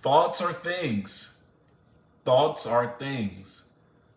Thoughts are things. Thoughts are things.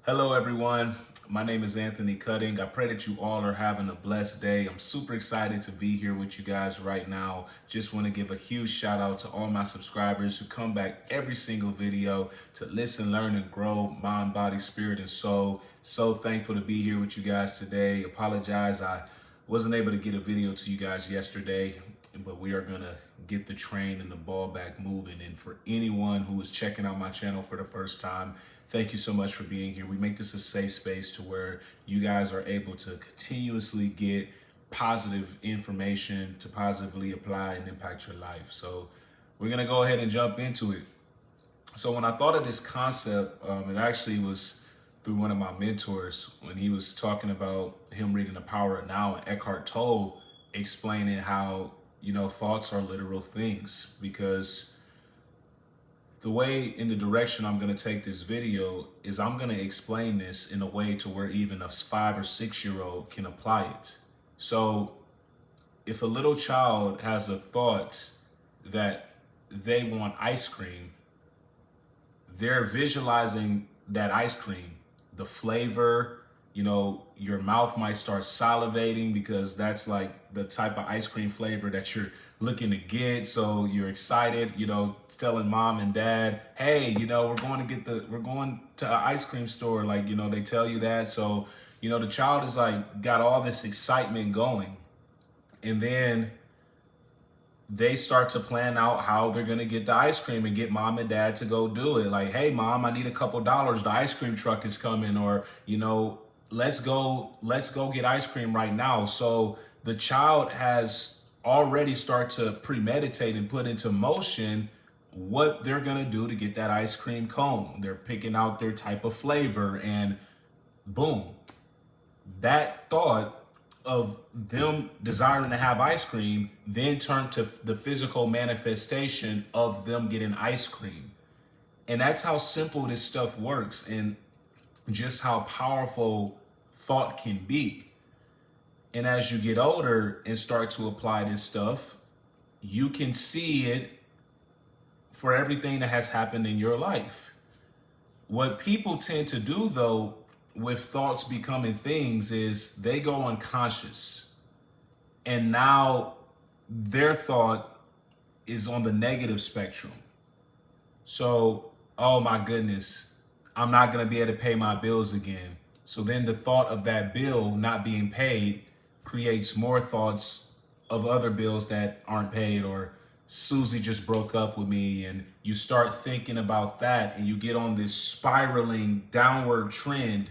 Hello, everyone. My name is Anthony Cutting. I pray that you all are having a blessed day. I'm super excited to be here with you guys right now. Just want to give a huge shout out to all my subscribers who come back every single video to listen, learn, and grow mind, body, spirit, and soul. So thankful to be here with you guys today. Apologize, I wasn't able to get a video to you guys yesterday, but we are gonna get the train and the ball back moving. And for anyone who is checking out my channel for the first time, thank you so much for being here. We make this a safe space to where you guys are able to continuously get positive information to positively apply and impact your life. So we're gonna go ahead and jump into it. So when I thought of this concept, it actually was through one of my mentors when he was talking about him reading The Power of Now, and Eckhart Tolle explaining how, thoughts are literal things. Because the way, in the direction I'm going to take this video is I'm going to explain this in a way to where even a 5 or 6 year old can apply it. So if a little child has a thought that they want ice cream, they're visualizing that ice cream, the flavor, your mouth might start salivating because that's like the type of ice cream flavor that you're looking to get. So you're excited, telling mom and dad, hey, we're going to an ice cream store. Like, they tell you that. So, the child is like, got all this excitement going. And then they start to plan out how they're going to get the ice cream and get mom and dad to go do it. Like, hey, mom, I need a couple dollars. The ice cream truck is coming. Or, let's go get ice cream right now. So the child has already started to premeditate and put into motion what they're going to do to get that ice cream cone. They're picking out their type of flavor, and boom, that thought of them desiring to have ice cream then turned to the physical manifestation of them getting ice cream. And that's how simple this stuff works, and just how powerful thought can be. And as you get older and start to apply this stuff, you can see it for everything that has happened in your life. What people tend to do, though, with thoughts becoming things is they go unconscious. And now their thought is on the negative spectrum. So, oh my goodness, I'm not going to be able to pay my bills again. So then the thought of that bill not being paid creates more thoughts of other bills that aren't paid, or Susie just broke up with me, and you start thinking about that, and you get on this spiraling downward trend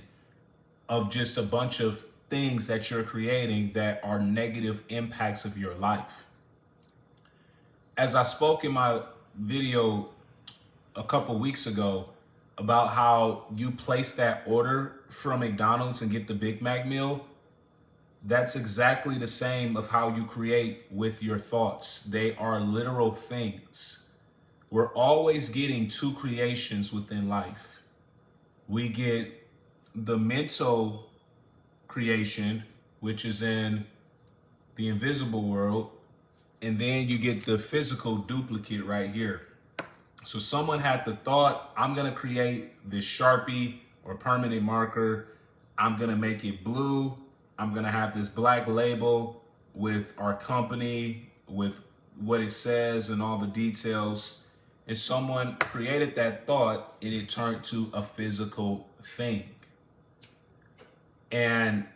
of just a bunch of things that you're creating that are negative impacts of your life. As I spoke in my video a couple weeks ago about how you place that order from McDonald's and get the Big Mac meal, that's exactly the same of how you create with your thoughts. They are literal things. We're always getting two creations within life. We get the mental creation, which is in the invisible world, and then you get the physical duplicate right here. So someone had the thought, I'm going to create this Sharpie or permanent marker. I'm going to make it blue. I'm going to have this black label with our company, with what it says and all the details. And someone created that thought, and it turned to a physical thing. And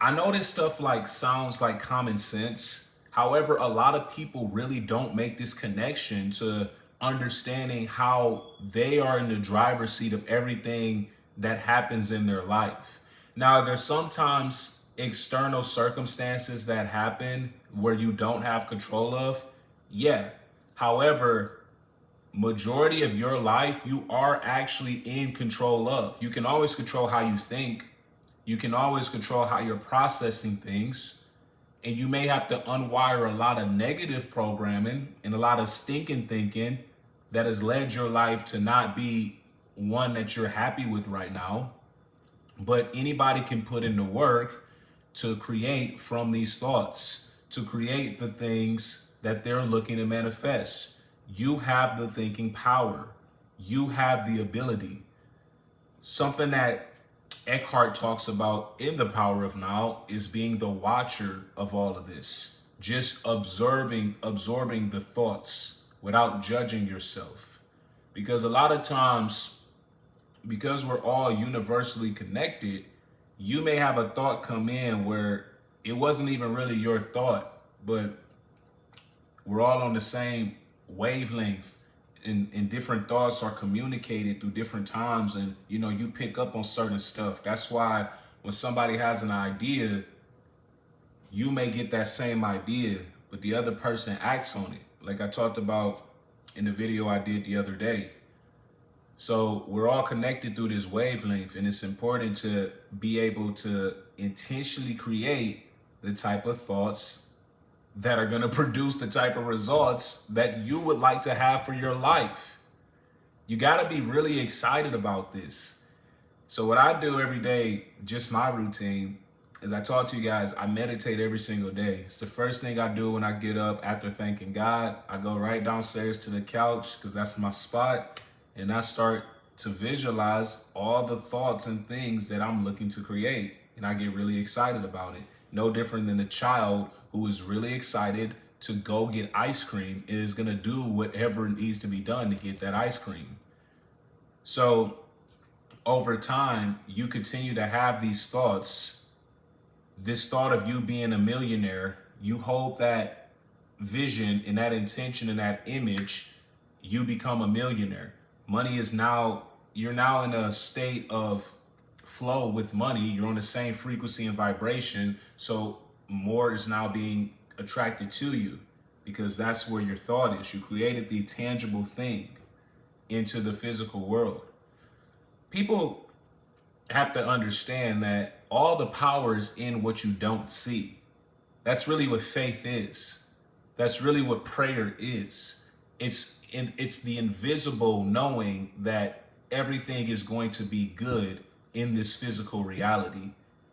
I know this stuff sounds like common sense. However, a lot of people really don't make this connection to understanding how they are in the driver's seat of everything that happens in their life. Now, there's sometimes external circumstances that happen where you don't have control of. Yeah. However, majority of your life, you are actually in control of. You can always control how you think. You can always control how you're processing things. And you may have to unwire a lot of negative programming and a lot of stinking thinking that has led your life to not be one that you're happy with right now. But anybody can put in the work to create from these thoughts, to create the things that they're looking to manifest. You have the thinking power. You have the ability. Something that Eckhart talks about in The Power of Now is being the watcher of all of this. Just absorbing the thoughts without judging yourself. Because a lot of times, because we're all universally connected, you may have a thought come in where it wasn't even really your thought, but we're all on the same wavelength, and different thoughts are communicated through different times, and you pick up on certain stuff. That's why when somebody has an idea, you may get that same idea, but the other person acts on it, like I talked about in the video I did the other day. So we're all connected through this wavelength, and it's important to be able to intentionally create the type of thoughts that are going to produce the type of results that you would like to have for your life. You got to be really excited about this. So what I do every day, just my routine, is I talk to you guys, I meditate every single day. It's the first thing I do when I get up after thanking God. I go right downstairs to the couch because that's my spot, and I start to visualize all the thoughts and things that I'm looking to create, and I get really excited about it. No different than a child who is really excited to go get ice cream is going to do whatever needs to be done to get that ice cream. So over time, you continue to have these thoughts, this thought of you being a millionaire, you hold that vision and that intention and that image, you become a millionaire. Money is now, you're now in a state of flow with money. You're on the same frequency and vibration. So more is now being attracted to you because that's where your thought is. You created the tangible thing into the physical world. People have to understand that all the power is in what you don't see. That's really what faith is. That's really what prayer is. It's the invisible knowing that everything is going to be good in this physical reality.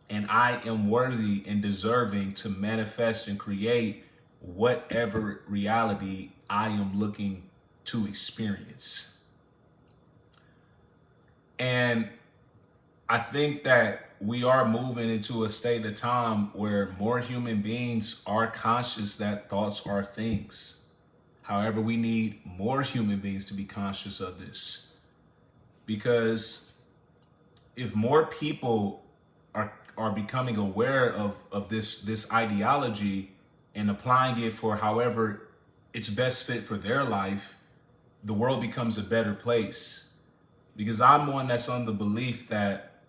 And I am worthy and deserving to manifest and create whatever reality I am looking to experience. And I think that we are moving into a state of time where more human beings are conscious that thoughts are things. However, we need more human beings to be conscious of this. Because if more people are becoming aware of this ideology and applying it for however it's best fit for their life, the world becomes a better place. Because I'm one that's on the belief that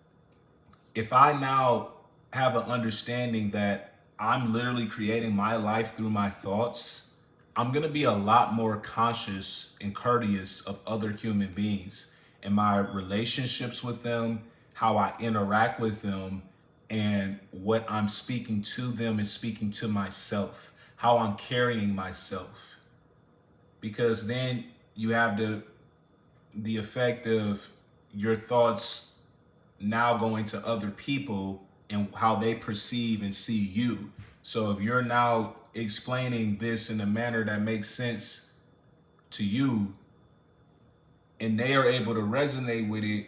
if I now have an understanding that I'm literally creating my life through my thoughts, I'm going to be a lot more conscious and courteous of other human beings and my relationships with them, how I interact with them, and what I'm speaking to them and speaking to myself, how I'm carrying myself. Because then you have the effect of your thoughts now going to other people and how they perceive and see you. So if you're now explaining this in a manner that makes sense to you, and they are able to resonate with it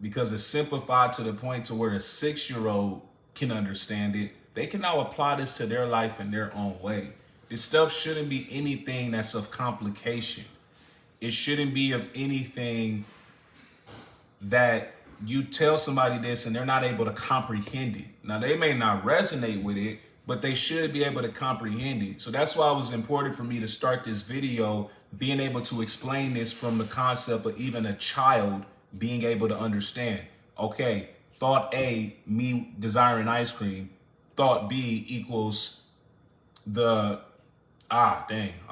because it's simplified to the point to where a 6-year-old can understand it, they can now apply this to their life in their own way. This stuff shouldn't be anything that's of complication. It shouldn't be of anything that you tell somebody this and they're not able to comprehend it. Now, they may not resonate with it, but they should be able to comprehend it. So that's why it was important for me to start this video being able to explain this from the concept of even a child being able to understand. Okay, thought A, me desiring ice cream. Thought B equals I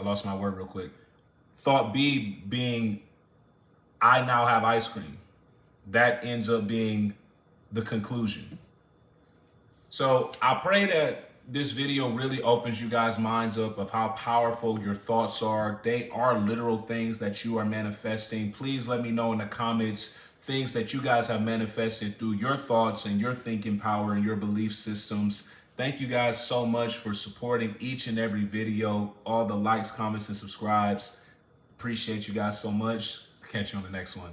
lost my word real quick. Thought B being, I now have ice cream. That ends up being the conclusion. So I pray that this video really opens you guys' minds up of how powerful your thoughts are. They are literal things that you are manifesting. Please let me know in the comments things that you guys have manifested through your thoughts and your thinking power and your belief systems. Thank you guys so much for supporting each and every video, all the likes, comments, and subscribes. Appreciate you guys so much. Catch you on the next one.